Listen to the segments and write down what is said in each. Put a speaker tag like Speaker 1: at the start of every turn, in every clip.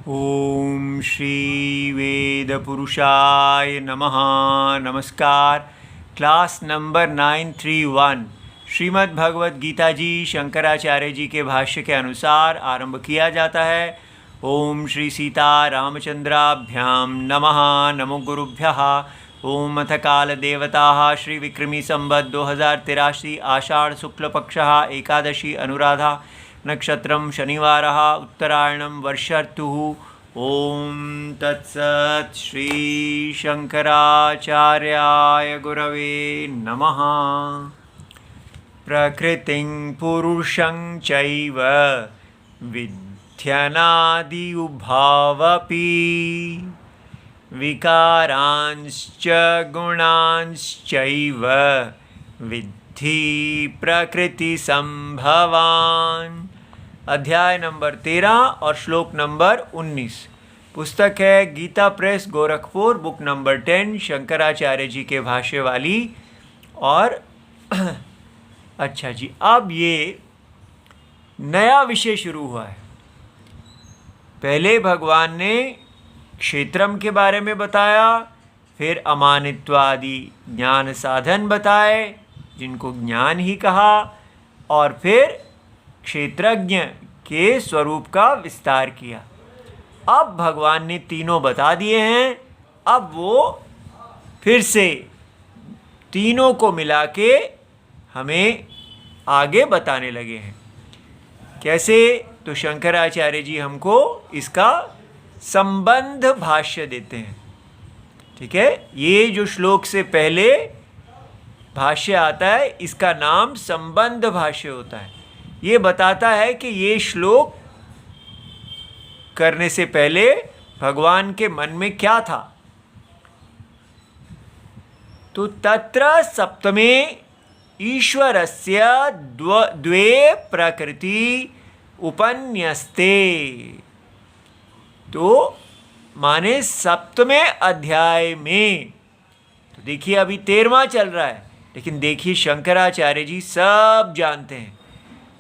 Speaker 1: ओम श्री वेद पुरुषाय नमः। नमस्कार। क्लास नंबर 931 श्रीमद् भगवद गीता जी शंकराचार्य जी के भाष्य के अनुसार आरंभ किया जाता है। ओम श्री सीता रामचंद्राभ्याम नमः। नमो गुरुभ्यः। ओम अथ काल देवता श्री विक्रमी संवत् 2083 आषाढ़ शुक्ल पक्षः एकादशी अनुराधा नक्षत्रं शनिवारः उत्तरायणं वर्षर्तुः। ओम तत्सत् श्री शंकराचार्याय गुरवे नमः। प्रकृतिं पुरुषं चैव विध्यनादि उभावपि विकारांश्च गुणांश्चैव विद्धि प्रकृति संभवान्। अध्याय नंबर 13 और श्लोक नंबर 19। पुस्तक है Gita press Gorakhpur, book number 10, Shankaracharya ji के भाष्य वाली। और अच्छा जी, अब ये नया विषय शुरू हुआ है। पहले भगवान ने क्षेत्रम के बारे में बताया, फिर अमानित्वादि ज्ञान साधन बताए जिनको ज्ञान ही कहा, और फिर क्षेत्रज्ञ के स्वरूप का विस्तार किया। अब भगवान ने तीनों बता दिए हैं। अब वो फिर से तीनों को मिला के हमें आगे बताने लगे हैं। कैसे? तो शंकराचार्य जी हमको इसका संबंध भाष्य देते हैं। ठीक है, ये जो श्लोक से पहले भाष्य आता है इसका नाम संबंध भाष्य होता है। ये बताता है कि ये श्लोक करने से पहले भगवान के मन में क्या था। तो तत्र सप्तमे ईश्वरस्य द्वे प्रकृति उपन्यस्ते। तो माने सप्तमे अध्याय में, तो देखिए अभी 13वां चल रहा है, लेकिन देखिए शंकराचार्य जी सब जानते हैं।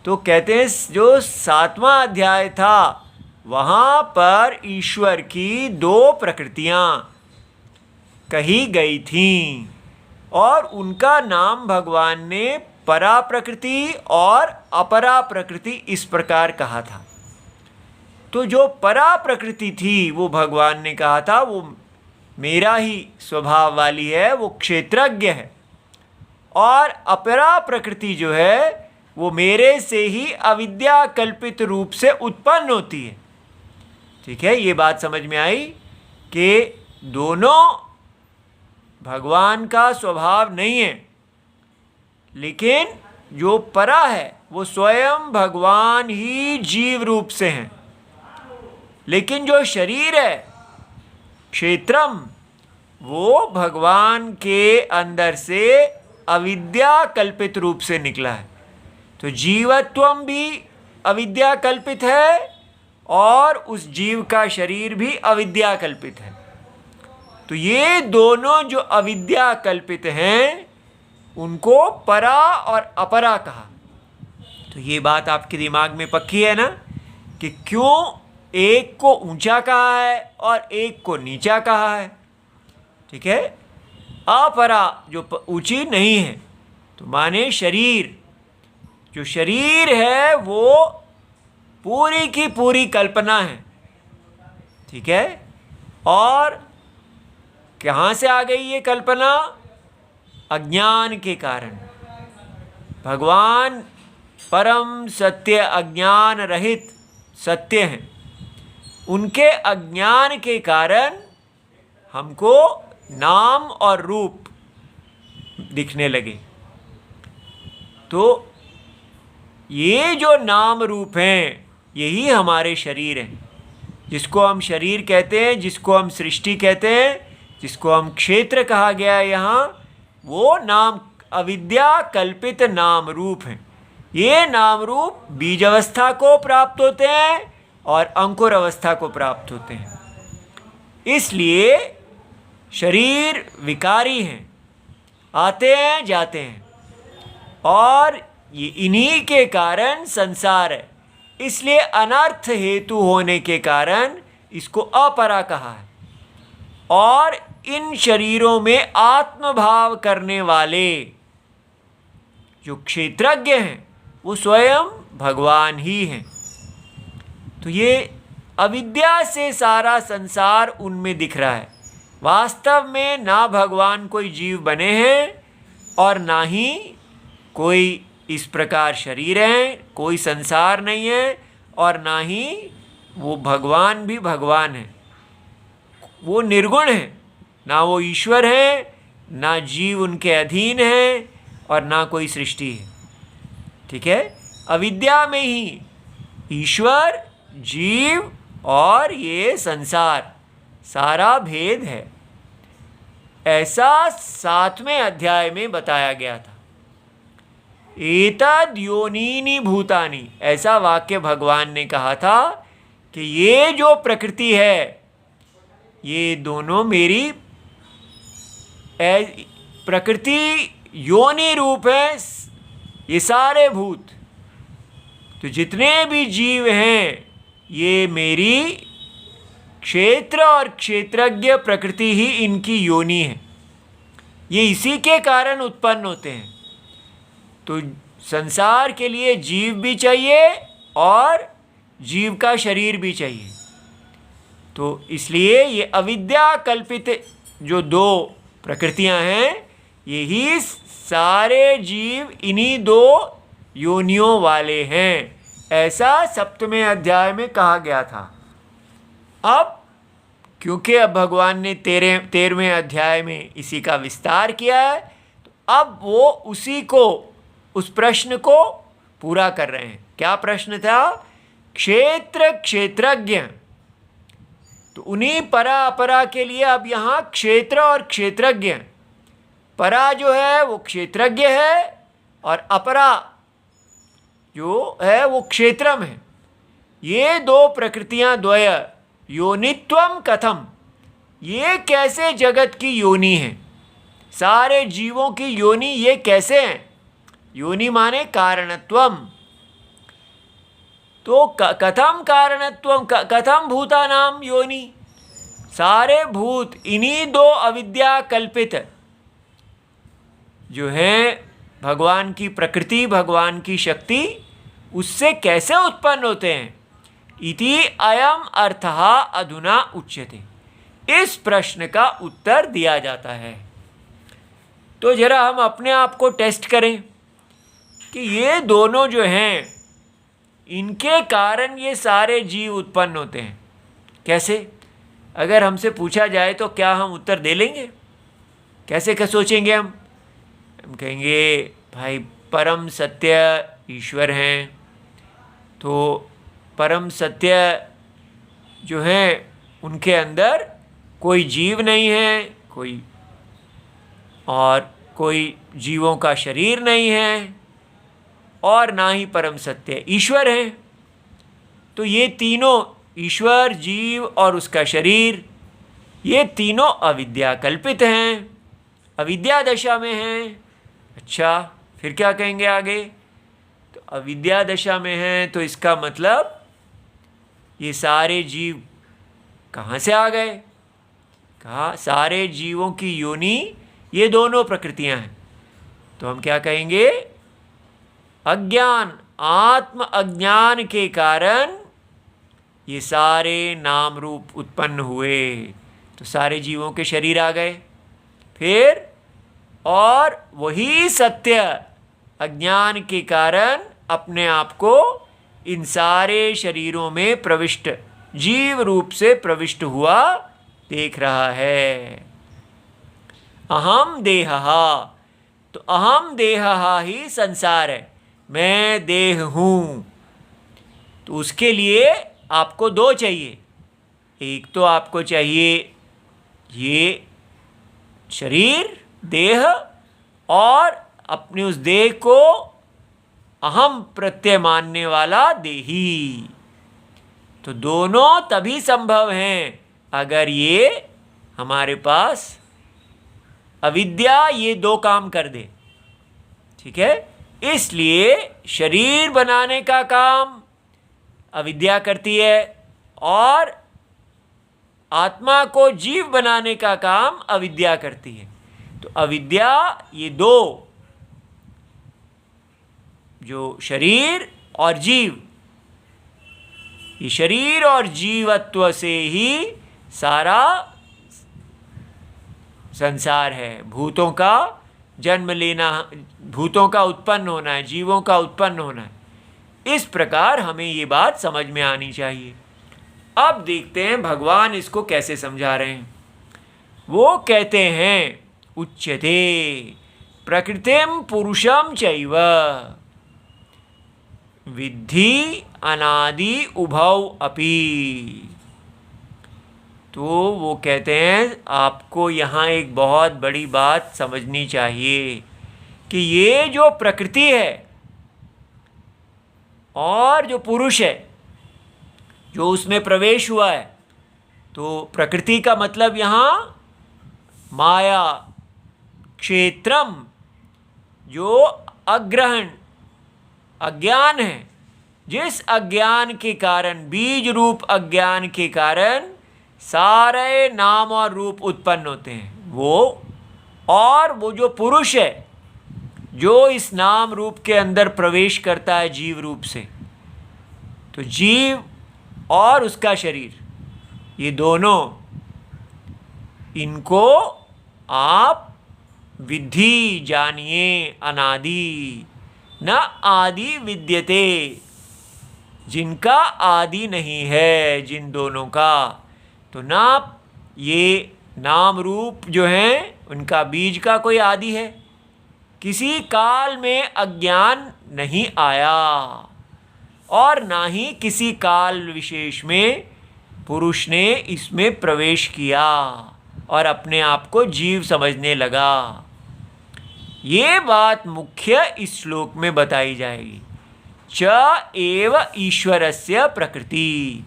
Speaker 1: तो कहते हैं जो 7वां अध्याय था वहाँ पर ईश्वर की दो प्रकृतियाँ कही गई थीं और उनका नाम भगवान ने परा प्रकृति और अपरा प्रकृति इस प्रकार कहा था। तो जो परा प्रकृति थी वो भगवान ने कहा था वो मेरा ही स्वभाव वाली है, वो क्षेत्रज्ञ है। और अपरा प्रकृति जो है वो मेरे से ही अविद्या कल्पित रूप से उत्पन्न होती है। ठीक है, ये बात समझ में आई कि दोनों भगवान का स्वभाव नहीं है, लेकिन जो परा है वो स्वयं भगवान ही जीव रूप से हैं। लेकिन जो शरीर है क्षेत्रम, वो भगवान के अंदर से अविद्या कल्पित रूप से निकला है। तो जीवत्वम भी अविद्या कल्पित है और उस जीव का शरीर भी अविद्या कल्पित है। तो ये दोनों जो अविद्या कल्पित हैं उनको परा और अपरा कहा। तो ये बात आपके दिमाग में पक्की है ना कि क्यों एक को ऊंचा कहा है और एक को नीचा कहा है। ठीक है, अपरा जो ऊंची नहीं है, तो माने शरीर, जो शरीर है वो पूरी की पूरी कल्पना है। ठीक है, और कहाँ से आ गई ये कल्पना? अज्ञान के कारण। भगवान परम सत्य अज्ञान रहित सत्य हैं। उनके अज्ञान के कारण हमको नाम और रूप दिखने लगे। तो ये जो नाम रूप हैं यही हमारे शरीर हैं, जिसको हम शरीर कहते हैं, जिसको हम सृष्टि कहते हैं, जिसको हम क्षेत्र कहा गया है यहाँ, वो नाम अविद्या कल्पित नाम रूप हैं। ये नाम रूप बीज अवस्था को प्राप्त होते हैं और अंकुर अवस्था को प्राप्त होते हैं। इसलिए शरीर विकारी हैं, आते हैं जाते हैं, और ये इन्हीं के कारण संसार है। इसलिए अनर्थ हेतु होने के कारण इसको अपरा कहा है। और इन शरीरों में आत्मभाव करने वाले जो क्षेत्रज्ञ हैं वो स्वयं भगवान ही हैं। तो ये अविद्या से सारा संसार उनमें दिख रहा है। वास्तव में ना भगवान कोई जीव बने हैं और ना ही कोई इस प्रकार शरीर है, कोई संसार नहीं है, और ना ही वो भगवान भी भगवान है। वो निर्गुण है, ना वो ईश्वर है, ना जीव उनके अधीन है, और ना कोई सृष्टि है। ठीक है, अविद्या में ही ईश्वर, जीव और ये संसार सारा भेद है। ऐसा 7वें अध्याय में बताया गया था। एतद् योनीनि भूतानि, ऐसा वाक्य भगवान ने कहा था कि ये जो प्रकृति है ये दोनों मेरी प्रकृति योनि रूप है। ये सारे भूत, तो जितने भी जीव हैं ये मेरी क्षेत्र और क्षेत्रज्ञ प्रकृति ही इनकी योनि है। ये इसी के कारण उत्पन्न होते हैं। तो संसार के लिए जीव भी चाहिए और जीव का शरीर भी चाहिए। तो इसलिए ये अविद्या कल्पित जो दो प्रकृतियां हैं, यही सारे जीव इन्हीं दो योनियों वाले हैं। ऐसा 7वें अध्याय में कहा गया था। अब क्योंकि अब भगवान ने 13वें अध्याय में इसी का विस्तार किया है, तो अब वो उसी को, उस प्रश्न को पूरा कर रहे हैं। क्या प्रश्न था? क्षेत्र क्षेत्रज्ञ। तो उन्हीं परा अपरा के लिए अब यहाँ क्षेत्र और क्षेत्रज्ञ। परा जो है वो क्षेत्रज्ञ है और अपरा जो है वो क्षेत्रम है। ये दो प्रकृतियां द्वय योनित्वम कथम, ये कैसे जगत की योनि है? सारे जीवों की योनि ये कैसे हैं? योनि माने कारणत्वम। तो कथम कारणत्वम, कथम भूतानाम योनि। सारे भूत इन्हीं दो अविद्या कल्पित जो है भगवान की प्रकृति, भगवान की शक्ति, उससे कैसे उत्पन्न होते हैं? इति अयम अर्थः अधुना उच्यते। इस प्रश्न का उत्तर दिया जाता है। तो जरा हम अपने आप को टेस्ट करें कि ये दोनों जो हैं, इनके कारण ये सारे जीव उत्पन्न होते हैं। कैसे? अगर हमसे पूछा जाए तो क्या हम उत्तर दे लेंगे? कैसे क्या सोचेंगे हम कहेंगे भाई परम सत्य ईश्वर हैं, तो परम सत्य जो है उनके अंदर कोई जीव नहीं है, कोई जीवों का शरीर नहीं है, और ना ही परम सत्य ईश्वर है। तो ये तीनों, ईश्वर, जीव और उसका शरीर, ये तीनों अविद्या कल्पित हैं, अविद्या दशा में हैं। अच्छा, फिर क्या कहेंगे आगे? तो अविद्या दशा में हैं, तो इसका मतलब ये सारे जीव कहाँ से आ गए? कहा सारे जीवों की योनि ये दोनों प्रकृतियां हैं। तो हम क्या कहेंगे? अज्ञान, आत्म अज्ञान के कारण ये सारे नाम रूप उत्पन्न हुए। तो सारे जीवों के शरीर आ गए। फिर और वही सत्य अज्ञान के कारण अपने आप को इन सारे शरीरों में प्रविष्ट, जीव रूप से प्रविष्ट हुआ देख रहा है। अहम देहहा, तो अहम देहहा ही संसार है, मैं देह हूँ। तो उसके लिए आपको दो चाहिए। एक तो आपको चाहिए ये शरीर, देह, और अपने उस देह को अहम प्रत्यय मानने वाला देही। तो दोनों तभी संभव हैं अगर ये हमारे पास अविद्या ये दो काम कर दे। ठीक है, इसलिए शरीर बनाने का काम अविद्या करती है, और आत्मा को जीव बनाने का काम अविद्या करती है। तो अविद्या, ये दो, जो शरीर और जीव, ये शरीर और जीवत्व से ही सारा संसार है। भूतों का जन्म लेना, भूतों का उत्पन्न होना है, जीवों का उत्पन्न होना है। इस प्रकार हमें ये बात समझ में आनी चाहिए। अब देखते हैं भगवान इसको कैसे समझा रहे हैं। वो कहते हैं, उच्यते प्रकृतिम पुरुषम चैव विद्धि अनादि उभौ अपि। तो वो कहते हैं, आपको यहाँ एक बहुत बड़ी बात समझनी चाहिए कि ये जो प्रकृति है और जो पुरुष है, जो उसमें प्रवेश हुआ है, तो प्रकृति का मतलब यहाँ माया क्षेत्रम, जो अग्रहण अज्ञान है, जिस अज्ञान के कारण, बीज रूप अज्ञान के कारण सारे नाम और रूप उत्पन्न होते हैं, वो, और वो जो पुरुष है जो इस नाम रूप के अंदर प्रवेश करता है जीव रूप से, तो जीव और उसका शरीर, ये दोनों, इनको आप विद्धि जानिए अनादि, न आदि विद्यते, जिनका आदि नहीं है, जिन दोनों का। तो ना ये नाम रूप जो हैं उनका बीज का कोई आदि है, किसी काल में अज्ञान नहीं आया, और ना ही किसी काल विशेष में पुरुष ने इसमें प्रवेश किया और अपने आप को जीव समझने लगा। ये बात मुख्य इस श्लोक में बताई जाएगी। च एव ईश्वरस्य प्रकृति,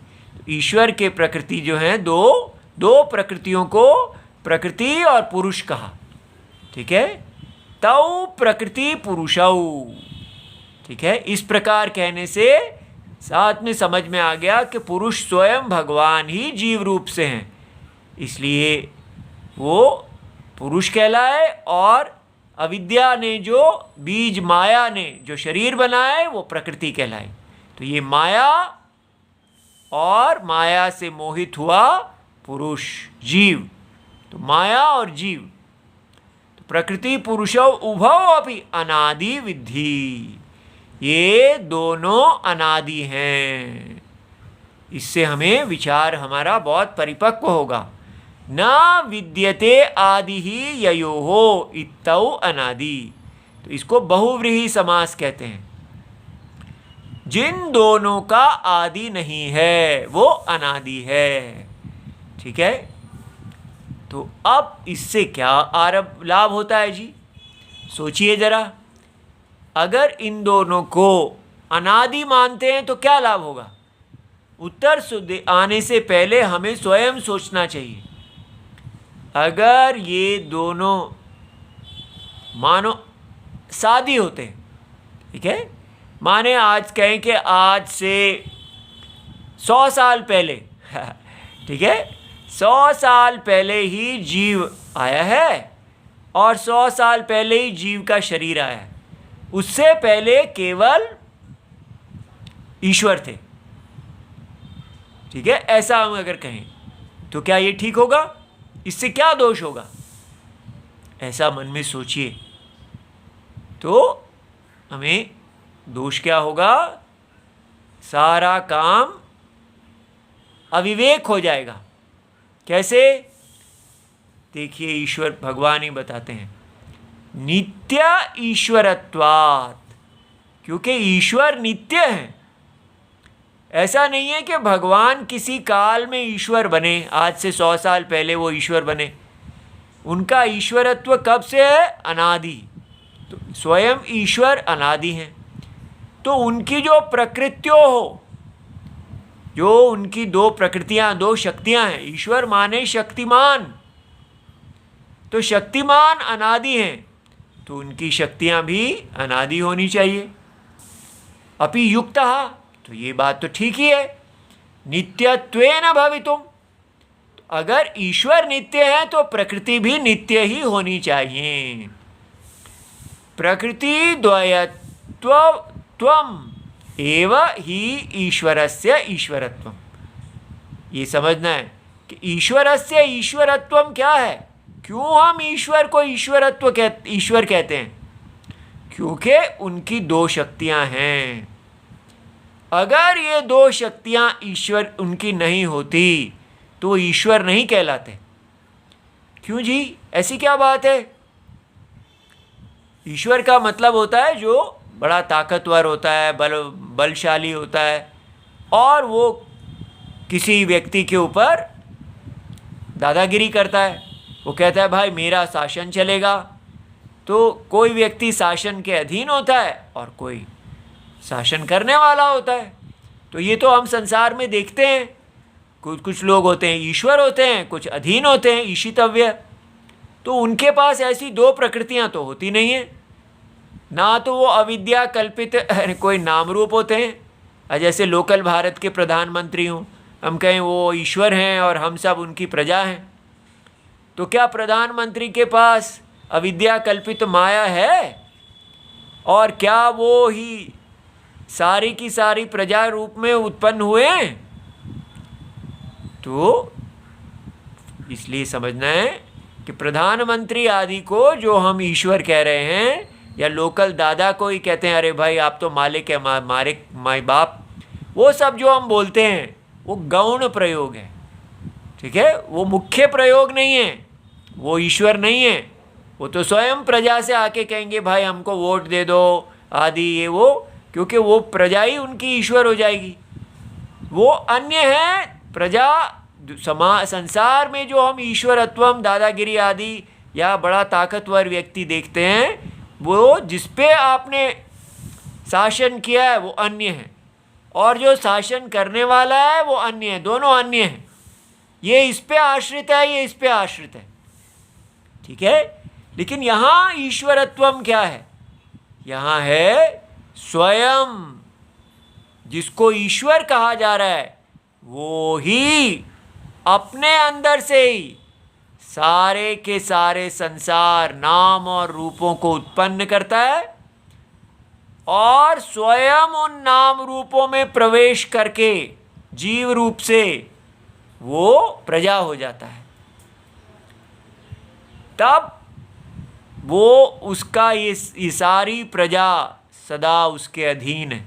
Speaker 1: ईश्वर के प्रकृति जो हैं, दो प्रकृतियों को प्रकृति और पुरुष कहा, ठीक है। तौ प्रकृति पुरुषौ, ठीक है। इस प्रकार कहने से साथ में समझ में आ गया कि पुरुष स्वयं भगवान ही जीव रूप से हैं, इसलिए वो पुरुष कहलाए, और अविद्या ने, जो बीज माया ने जो शरीर बनाए, वो प्रकृति कहलाए। तो ये माया और माया से मोहित हुआ पुरुष, जीव, तो माया और जीव, तो प्रकृति पुरुषौ उभौ अपि अनादि विद्धि, ये दोनों अनादि हैं। इससे हमें विचार हमारा बहुत परिपक्व होगा। न विद्यते आदि ही ययोः इत्तौ अनादि, तो इसको बहुव्रीहि समास कहते हैं। जिन दोनों का आदि नहीं है वो अनादि है, ठीक है। तो अब इससे क्या आरंभ लाभ होता है जी, सोचिए जरा। अगर इन दोनों को अनादि मानते हैं तो क्या लाभ होगा? उत्तर आने से पहले हमें स्वयं सोचना चाहिए। अगर ये दोनों मानो शादी होते हैं, ठीक है, माने आज कहें कि आज से 100 साल पहले ठीक है, 100 साल पहले ही जीव आया है और 100 साल पहले ही जीव का शरीर आया है, उससे पहले केवल ईश्वर थे, ठीक है। ऐसा हम अगर कहें तो क्या ये ठीक होगा? इससे क्या दोष होगा? ऐसा मन में सोचिए तो हमें दोष क्या होगा? सारा काम अविवेक हो जाएगा। कैसे? देखिए, ईश्वर भगवान ही बताते हैं, नित्य ईश्वरत्वात्, क्योंकि ईश्वर नित्य है। ऐसा नहीं है कि भगवान किसी काल में ईश्वर बने, आज से 100 साल पहले वो ईश्वर बने। उनका ईश्वरत्व कब से है? अनादि। तो स्वयं ईश्वर अनादि हैं। तो उनकी जो प्रकृतियों हो, जो उनकी दो प्रकृतियां, दो शक्तियां हैं, ईश्वर माने शक्तिमान, तो शक्तिमान अनादि हैं, तो उनकी शक्तियां भी अनादि होनी चाहिए। अपि युक्तः, तो ये बात तो ठीक ही है। नित्यत्वेन भवितुम, तो अगर ईश्वर नित्य है तो प्रकृति भी नित्य ही होनी चाहिए। प्रकृति द्वयत्वम एव ही ईश्वरस्य ईश्वरत्वम। ये समझना है कि ईश्वरस्य ईश्वरत्वम क्या है। क्यों हम ईश्वर को ईश्वर कहते हैं? क्योंकि उनकी दो शक्तियां हैं। अगर ये दो शक्तियां ईश्वर उनकी नहीं होती तो वो ईश्वर नहीं कहलाते। क्यों जी, ऐसी क्या बात है? ईश्वर का मतलब होता है जो बड़ा ताकतवर होता है, बलशाली होता है, और वो किसी व्यक्ति के ऊपर दादागिरी करता है। वो कहता है भाई मेरा शासन चलेगा। तो कोई व्यक्ति शासन के अधीन होता है और कोई शासन करने वाला होता है। तो ये तो हम संसार में देखते हैं। कुछ लोग होते हैं ईश्वर होते हैं, कुछ अधीन होते हैं ईशितव्य। तो उनके पास ऐसी दो प्रकृतियां तो होती नहीं है। ना तो वो अविद्या कल्पित कोई नाम रूप होते हैं, जैसे लोकल भारत के प्रधानमंत्री हों, हम कहें वो ईश्वर हैं और हम सब उनकी प्रजा हैं। तो क्या प्रधानमंत्री के पास अविद्या कल्पित माया है? और क्या वो ही सारी की सारी प्रजा रूप में उत्पन्न हुए हैं? तो इसलिए समझना है कि प्रधानमंत्री आदि को जो हम ईश्वर कह रहे हैं, या लोकल दादा को ही कहते हैं अरे भाई आप तो मालिक है, माई बाप, वो सब जो हम बोलते हैं वो गौण प्रयोग है। ठीक है, वो मुख्य प्रयोग नहीं है, वो ईश्वर नहीं है। वो तो स्वयं प्रजा से आके कहेंगे भाई हमको वोट दे दो आदि ये वो, क्योंकि वो प्रजा ही उनकी ईश्वर हो जाएगी। वो अन्य है प्रजा। संसार में जो हम ईश्वरत्वम, दादागिरी आदि या बड़ा ताकतवर व्यक्ति देखते हैं, वो जिस पे आपने शासन किया है वो अन्य है, और जो शासन करने वाला है वो अन्य है। दोनों अन्य हैं। ये इस पे आश्रित है, ये इस पे आश्रित है। ठीक है, लेकिन यहाँ ईश्वरत्वम क्या है? यहाँ है स्वयं जिसको ईश्वर कहा जा रहा है, वो ही अपने अंदर से ही सारे के सारे संसार नाम और रूपों को उत्पन्न करता है, और स्वयं उन नाम रूपों में प्रवेश करके जीव रूप से वो प्रजा हो जाता है। तब वो उसका ये सारी प्रजा सदा उसके अधीन है।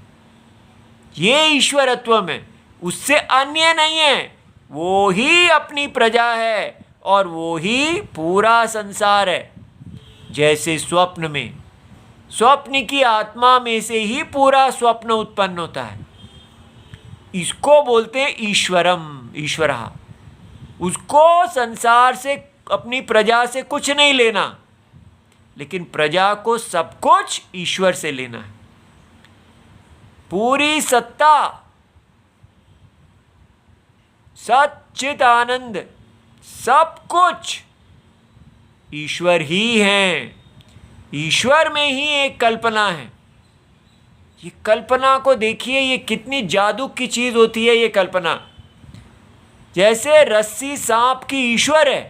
Speaker 1: ये ईश्वरत्व में उससे अन्य नहीं है। वो ही अपनी प्रजा है और वो ही पूरा संसार है। जैसे स्वप्न में, स्वप्न की आत्मा में से ही पूरा स्वप्न उत्पन्न होता है। इसको बोलते हैं ईश्वरम, ईश्वरः। उसको संसार से, अपनी प्रजा से कुछ नहीं लेना, लेकिन प्रजा को सब कुछ ईश्वर से लेना है। पूरी सत्ता, सच्चित आनंद, सब कुछ ईश्वर ही है। ईश्वर में ही एक कल्पना है। ये कल्पना को देखिए, ये कितनी जादू की चीज होती है ये कल्पना। जैसे रस्सी सांप की ईश्वर है,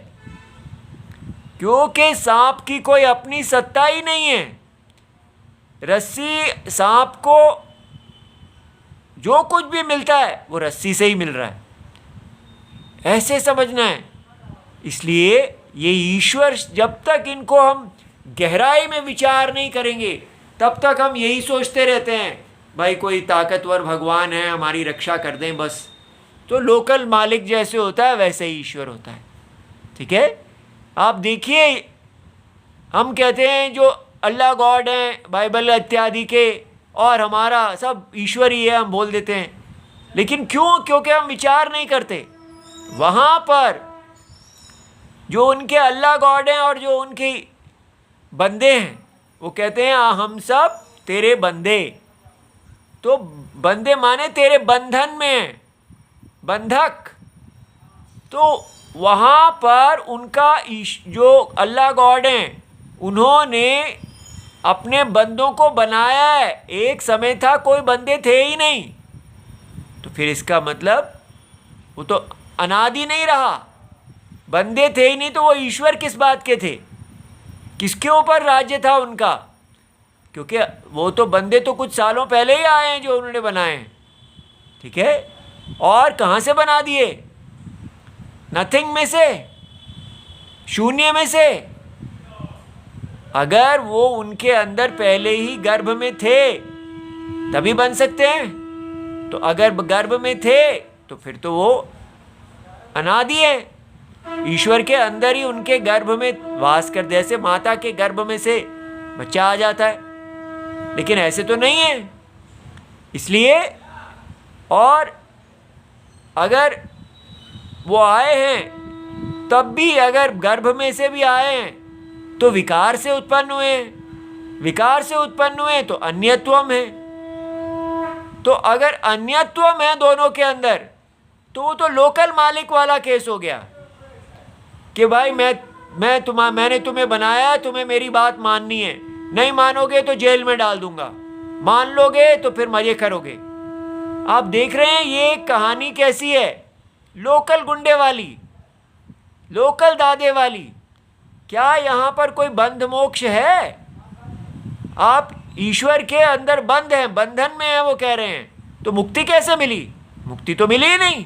Speaker 1: क्योंकि सांप की कोई अपनी सत्ता ही नहीं है। रस्सी, सांप को जो कुछ भी मिलता है वो रस्सी से ही मिल रहा है, ऐसे समझना है। इसलिए ये ईश्वर, जब तक इनको हम गहराई में विचार नहीं करेंगे तब तक हम यही सोचते रहते हैं भाई कोई ताकतवर भगवान है हमारी रक्षा कर दें बस। तो लोकल मालिक जैसे होता है वैसे ही ईश्वर होता है। ठीक है, आप देखिए, हम कहते हैं जो अल्लाह गॉड हैं बाइबल इत्यादि के, और हमारा सब ईश्वर ही है हम बोल देते हैं। लेकिन क्यों? क्योंकि हम विचार नहीं करते। वहाँ पर जो उनके अल्लाह गॉड हैं और जो उनके बंदे हैं, वो कहते हैं हम सब तेरे बंदे। तो बंदे माने तेरे बंधन में, बंधक। तो वहाँ पर उनका जो अल्लाह गॉड हैं, उन्होंने अपने बंदों को बनाया है। एक समय था कोई बंदे थे ही नहीं, तो फिर इसका मतलब वो तो अनादि नहीं रहा। बंदे थे ही नहीं तो वो ईश्वर किस बात के थे? किसके ऊपर राज्य था उनका? क्योंकि वो तो बंदे तो कुछ सालों पहले ही आए हैं जो उन्होंने बनाए हैं, ठीक है। और कहाँ से बना दिए? नथिंग में से, शून्य में से। अगर वो उनके अंदर पहले ही गर्भ में थे तभी बन सकते हैं। तो अगर गर्भ में थे तो फिर तो वो अनादि है, ईश्वर के अंदर ही उनके गर्भ में वास कर, जैसे माता के गर्भ में से बच्चा आ जाता है, लेकिन ऐसे तो नहीं है। इसलिए, और अगर वो आए हैं तब भी अगर गर्भ में से भी आए हैं तो विकार से उत्पन्न हुए हैं, विकार से उत्पन्न हुए तो अन्यत्वम है। तो अगर अन्यत्वम है दोनों के अंदर तो वो तो लोकल मालिक वाला केस हो गया कि भाई मैंने तुम्हें बनाया, तुम्हें मेरी बात माननी है, नहीं मानोगे तो जेल में डाल दूंगा, मान लोगे तो फिर मजे करोगे। आप देख रहे हैं ये कहानी कैसी है, लोकल गुंडे वाली, लोकल दादे वाली। क्या यहाँ पर कोई बंध मोक्ष है? आप ईश्वर के अंदर बंद हैं, बंधन में है वो कह रहे हैं, तो मुक्ति कैसे मिली? मुक्ति तो मिली ही नहीं।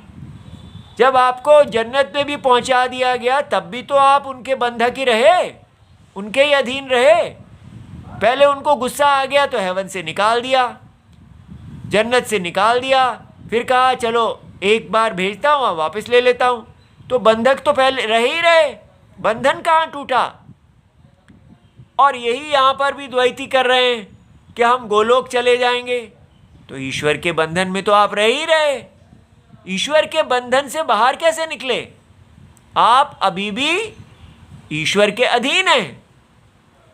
Speaker 1: जब आपको जन्नत में भी पहुंचा दिया गया तब भी तो आप उनके बंधक ही रहे, उनके ही अधीन रहे। पहले उनको गुस्सा आ गया तो हेवन से निकाल दिया, जन्नत से निकाल दिया, फिर कहा चलो एक बार भेजता हूँ वापस ले लेता हूँ। तो बंधक तो पहले रहे ही रहे, बंधन कहाँ टूटा? और यही यहाँ पर भी द्वैती कर रहे हैं कि हम गोलोक चले जाएंगे। तो ईश्वर के बंधन में तो आप रह ही रहे, ईश्वर के बंधन से बाहर कैसे निकले? आप अभी भी ईश्वर के अधीन हैं।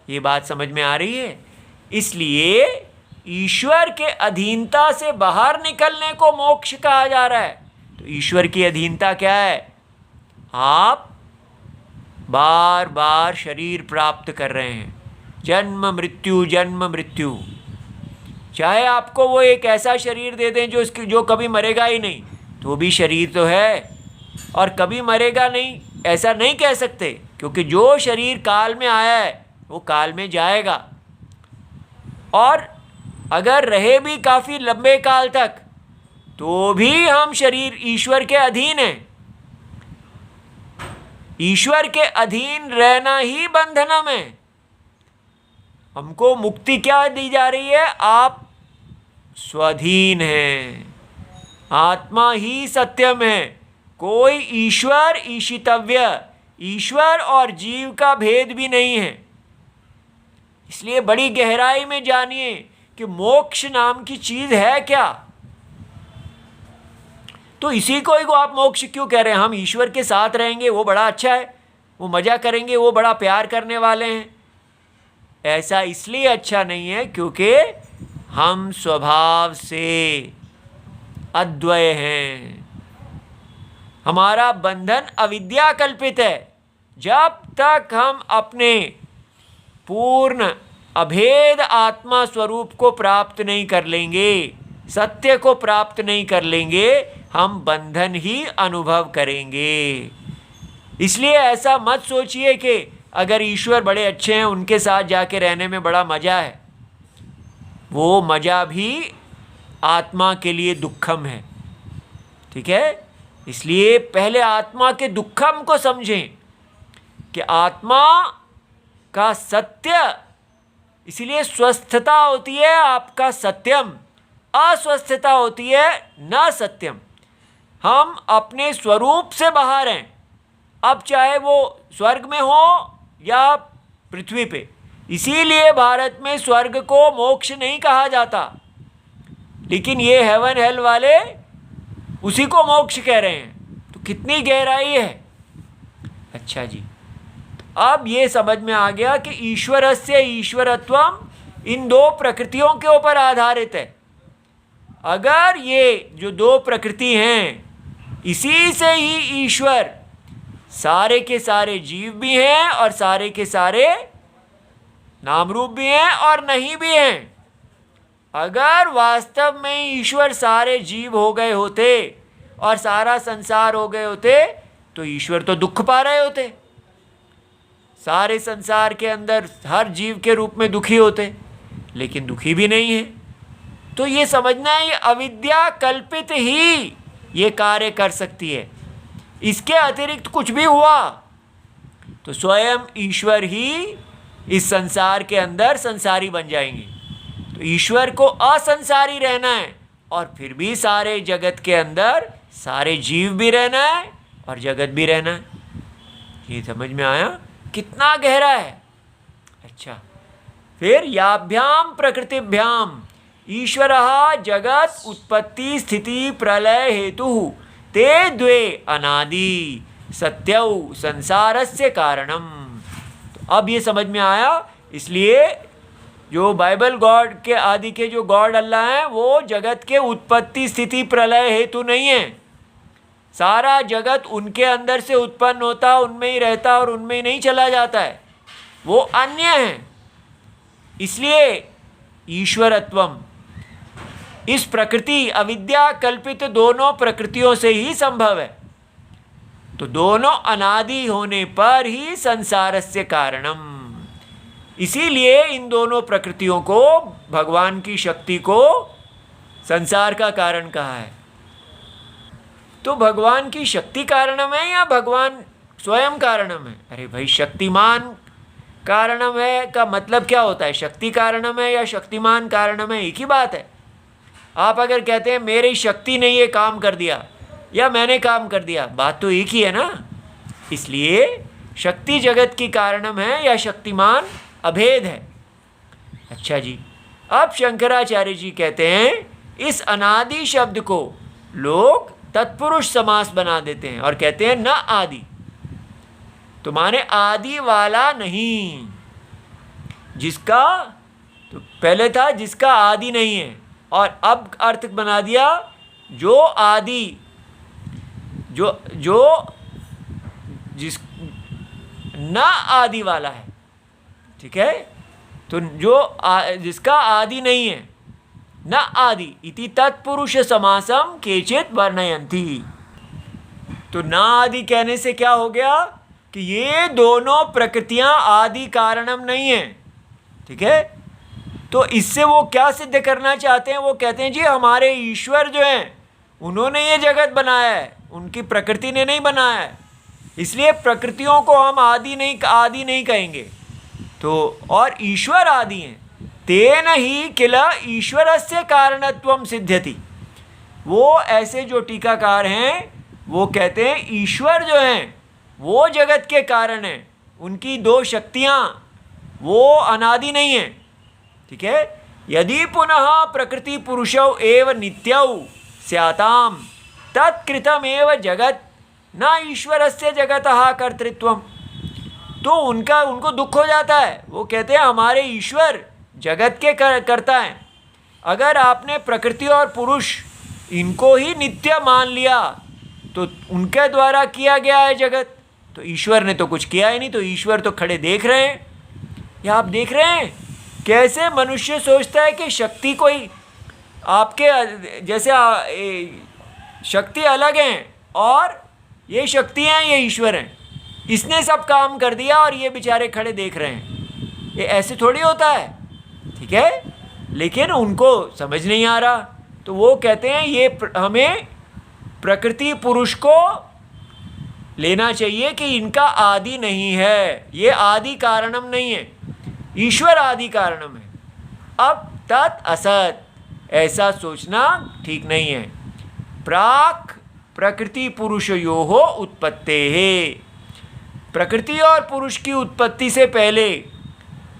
Speaker 1: ये बात समझ में आ रही है? इसलिए ईश्वर के अधीनता से बाहर निकलने को मोक्ष कहा जा रहा है। तो ईश्वर की अधीनता क्या है? आप बार बार शरीर प्राप्त कर रहे हैं, जन्म मृत्यु जन्म मृत्यु। चाहे आपको वो एक ऐसा शरीर दे दें जो कभी मरेगा ही नहीं, तो भी शरीर तो है, और कभी मरेगा नहीं ऐसा नहीं कह सकते, क्योंकि जो शरीर काल में आया है वो काल में जाएगा। और अगर रहे भी काफ़ी लंबे काल तक तो भी हम शरीर ईश्वर के अधीन हैं। ईश्वर के अधीन रहना ही बंधनम है। हमको मुक्ति क्या दी जा रही है? आप स्वाधीन हैं, आत्मा ही सत्यम है, कोई ईश्वर ईशितव्य, ईश्वर और जीव का भेद भी नहीं है। इसलिए बड़ी गहराई में जानिए कि मोक्ष नाम की चीज है क्या। तो इसी को आप मोक्ष क्यों कह रहे हैं? हम ईश्वर के साथ रहेंगे वो बड़ा अच्छा है, वो मजा करेंगे, वो बड़ा प्यार करने वाले हैं। ऐसा इसलिए अच्छा नहीं है क्योंकि हम स्वभाव से अद्वय हैं, हमारा बंधन अविद्या कल्पित है। जब तक हम अपने पूर्ण अभेद आत्मा स्वरूप को प्राप्त नहीं कर लेंगे, सत्य को प्राप्त नहीं कर लेंगे, हम बंधन ही अनुभव करेंगे। इसलिए ऐसा मत सोचिए कि अगर ईश्वर बड़े अच्छे हैं उनके साथ जाके रहने में बड़ा मज़ा है। वो मज़ा भी आत्मा के लिए दुखम है, ठीक है। इसलिए पहले आत्मा के दुखम को समझें कि आत्मा का सत्य, इसलिए स्वस्थता होती है आपका सत्यम, अस्वस्थता होती है न सत्यम। हम अपने स्वरूप से बाहर हैं, अब चाहे वो स्वर्ग में हो या पृथ्वी पे। इसीलिए भारत में स्वर्ग को मोक्ष नहीं कहा जाता, लेकिन ये हेवन हेल वाले उसी को मोक्ष कह रहे हैं। तो कितनी गहराई है। अच्छा जी, अब ये समझ में आ गया कि ईश्वरस्य ईश्वरत्वम इन दो प्रकृतियों के ऊपर आधारित है। अगर ये जो दो प्रकृति हैं इसी से ही ईश्वर सारे के सारे जीव भी हैं और सारे के सारे नाम रूप भी हैं और नहीं भी हैं। अगर वास्तव में ईश्वर सारे जीव हो गए होते और सारा संसार हो गए होते तो ईश्वर तो दुख पा रहे होते, सारे संसार के अंदर हर जीव के रूप में दुखी होते, लेकिन दुखी भी नहीं है। तो ये समझना है, ये अविद्या कल्पित ही ये कार्य कर सकती है, इसके अतिरिक्त कुछ भी हुआ तो स्वयं ईश्वर ही इस संसार के अंदर संसारी बन जाएंगे। तो ईश्वर को असंसारी रहना है और फिर भी सारे जगत के अंदर सारे जीव भी रहना है और जगत भी रहना है। ये समझ में आया कितना गहरा है। अच्छा, फिर याभ्याम प्रकृतिभ्याम ईश्वरः जगत उत्पत्ति स्थिति प्रलय हेतु ते द्वे अनादि सत्यौ संसारस्य कारणम। तो अब ये समझ में आया, इसलिए जो बाइबल गॉड के आदि के जो गॉड अल्लाह हैं वो जगत के उत्पत्ति स्थिति प्रलय हेतु नहीं है। सारा जगत उनके अंदर से उत्पन्न होता, उनमें ही रहता और उनमें ही नहीं चला जाता है, वो अन्य हैं। इसलिए ईश्वरत्वम इस प्रकृति अविद्या कल्पित दोनों प्रकृतियों से ही संभव है। तो दोनों अनादि होने पर ही संसारस्य कारणम, इसीलिए इन दोनों प्रकृतियों को, भगवान की शक्ति को संसार का कारण कहा है। तो भगवान की शक्ति कारणम है या भगवान स्वयं कारणम है? अरे भाई, शक्तिमान कारणम है का मतलब क्या होता है? शक्ति कारणम है या शक्तिमान कारणम है, एक ही बात है। आप अगर कहते हैं मेरी शक्ति ने ये काम कर दिया या मैंने काम कर दिया, बात तो एक ही है ना। इसलिए शक्ति जगत की कारणम है या शक्तिमान अभेद है। अच्छा जी, अब शंकराचार्य जी कहते हैं इस अनादि शब्द को लोग तत्पुरुष समास बना देते हैं और कहते हैं न आदि, तो माने आदि वाला नहीं, जिसका तो पहले था जिसका आदि नहीं है, और अब अर्थ बना दिया जो आदि, जो जिस न आदि वाला है। ठीक है, तो जो जिसका आदि नहीं है, न आदि इति तत्पुरुष समासम केचित वर्णयन्ति। तो न आदि कहने से क्या हो गया कि ये दोनों प्रकृतियां आदि कारणम नहीं है। ठीक है, तो इससे वो क्या सिद्ध करना चाहते हैं? वो कहते हैं जी हमारे ईश्वर जो हैं उन्होंने ये जगत बनाया है, उनकी प्रकृति ने नहीं बनाया है, इसलिए प्रकृतियों को हम आदि नहीं कहेंगे। तो और ईश्वर आदि हैं, तेन ही किल ईश्वरस्य कारणत्वम सिद्ध्यति। वो ऐसे जो टीकाकार हैं वो कहते हैं ईश्वर जो हैं वो जगत के कारण हैं, उनकी दो शक्तियाँ वो अनादि नहीं हैं। ठीक है, यदि पुनः प्रकृति पुरुषौ एव नित्यौ स्याताम तत्कृतम एव जगत न ईश्वरस्य जगतः कर्तृत्वम। तो उनको दुख हो जाता है, वो कहते हैं हमारे ईश्वर जगत के करता है। अगर आपने प्रकृति और पुरुष इनको ही नित्य मान लिया तो उनके द्वारा किया गया है जगत, तो ईश्वर ने तो कुछ किया ही नहीं। तो ईश्वर तो खड़े देख रहे हैं, या आप देख रहे हैं कैसे मनुष्य सोचता है कि शक्ति कोई आपके जैसे शक्ति अलग हैं और ये शक्ति हैं, ये ईश्वर हैं, इसने सब काम कर दिया और ये बेचारे खड़े देख रहे हैं। ये ऐसे थोड़ी होता है। ठीक है, लेकिन उनको समझ नहीं आ रहा, तो वो कहते हैं ये हमें प्रकृति पुरुष को लेना चाहिए कि इनका आदि नहीं है, ये आदि कारणम नहीं है, ईश्वर आदि कारणम है। अब तत् असत, ऐसा सोचना ठीक नहीं है। प्राक प्रकृति पुरुषयोः उत्पत्तेः, प्रकृति और पुरुष की उत्पत्ति से पहले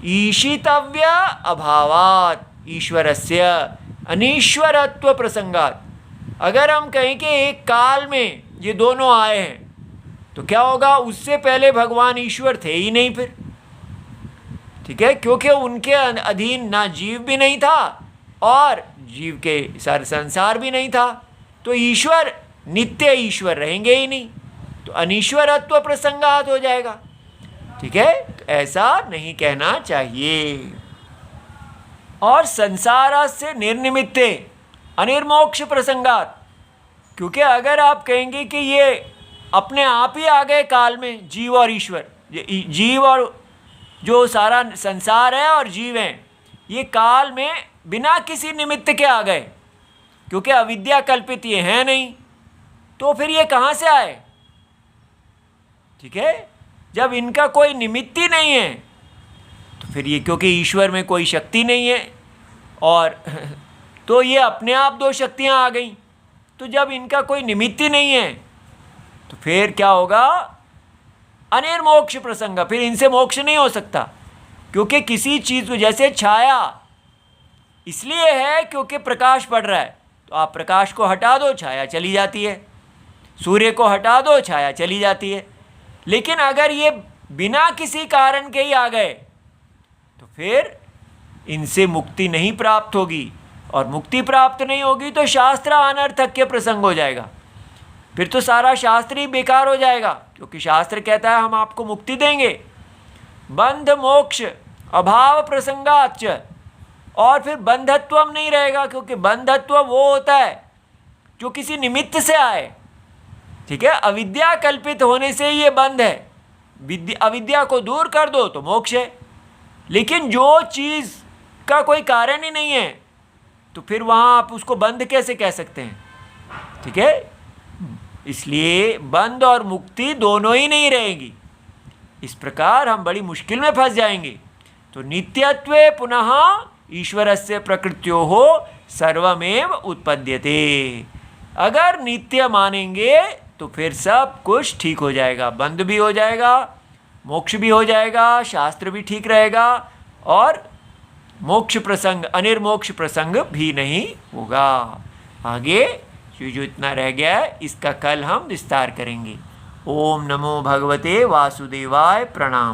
Speaker 1: ईशितव्य अभावात् ईश्वरस्य अनीश्वरत्व प्रसंगात्। अगर हम कहें कि एक काल में ये दोनों आए हैं तो क्या होगा? उससे पहले भगवान ईश्वर थे ही नहीं फिर। ठीक है, क्योंकि उनके अधीन ना जीव भी नहीं था और जीव के सारे संसार भी नहीं था, तो ईश्वर नित्य ईश्वर रहेंगे ही नहीं, तो अनीश्वरत्व प्रसंगात हो जाएगा। ठीक है, तो ऐसा नहीं कहना चाहिए। और संसार से निर्निमित्ते अनिर्मोक्ष प्रसंगात, क्योंकि अगर आप कहेंगे कि ये अपने आप ही आ गए काल में, जीव और ईश्वर, जीव और जो सारा संसार है और जीव हैं, ये काल में बिना किसी निमित्त के आ गए, क्योंकि अविद्या कल्पित ये है नहीं, तो फिर ये कहाँ से आए? ठीक है, जब इनका कोई निमित्त ही नहीं है तो फिर ये, क्योंकि ईश्वर में कोई शक्ति नहीं है और तो ये अपने आप दो शक्तियाँ आ गई, तो जब इनका कोई निमित्त ही नहीं है तो फिर क्या होगा? अनिर्मोक्ष प्रसंग, फिर इनसे मोक्ष नहीं हो सकता, क्योंकि किसी चीज़ को, जैसे छाया इसलिए है क्योंकि प्रकाश पड़ रहा है, तो आप प्रकाश को हटा दो छाया चली जाती है, सूर्य को हटा दो छाया चली जाती है। लेकिन अगर ये बिना किसी कारण के ही आ गए तो फिर इनसे मुक्ति नहीं प्राप्त होगी, और मुक्ति प्राप्त नहीं होगी तो शास्त्र अनर्थक के प्रसंग हो जाएगा, फिर तो सारा शास्त्र ही बेकार हो जाएगा, क्योंकि शास्त्र कहता है हम आपको मुक्ति देंगे, बंध मोक्ष अभाव प्रसंगाच, और फिर बंधत्वम नहीं रहेगा, क्योंकि बंधत्व वो होता है जो किसी निमित्त से आए। ठीक है, अविद्या कल्पित होने से ये बंध है, अविद्या को दूर कर दो तो मोक्ष है। लेकिन जो चीज़ का कोई कारण ही नहीं है तो फिर वहाँ आप उसको बंध कैसे कह सकते हैं? ठीक है, इसलिए बंध और मुक्ति दोनों ही नहीं रहेगी, इस प्रकार हम बड़ी मुश्किल में फंस जाएंगे। तो नित्यत्वे पुनः ईश्वरस्य प्रकृत्योः सर्वमेव उत्पद्यते, अगर नित्य मानेंगे तो फिर सब कुछ ठीक हो जाएगा, बंध भी हो जाएगा, मोक्ष भी हो जाएगा, शास्त्र भी ठीक रहेगा, और मोक्ष प्रसंग, अनिर्मोक्ष प्रसंग भी नहीं होगा। आगे जो इतना रह गया है इसका कल हम विस्तार करेंगे। ओम नमो भगवते वासुदेवाय, प्रणाम।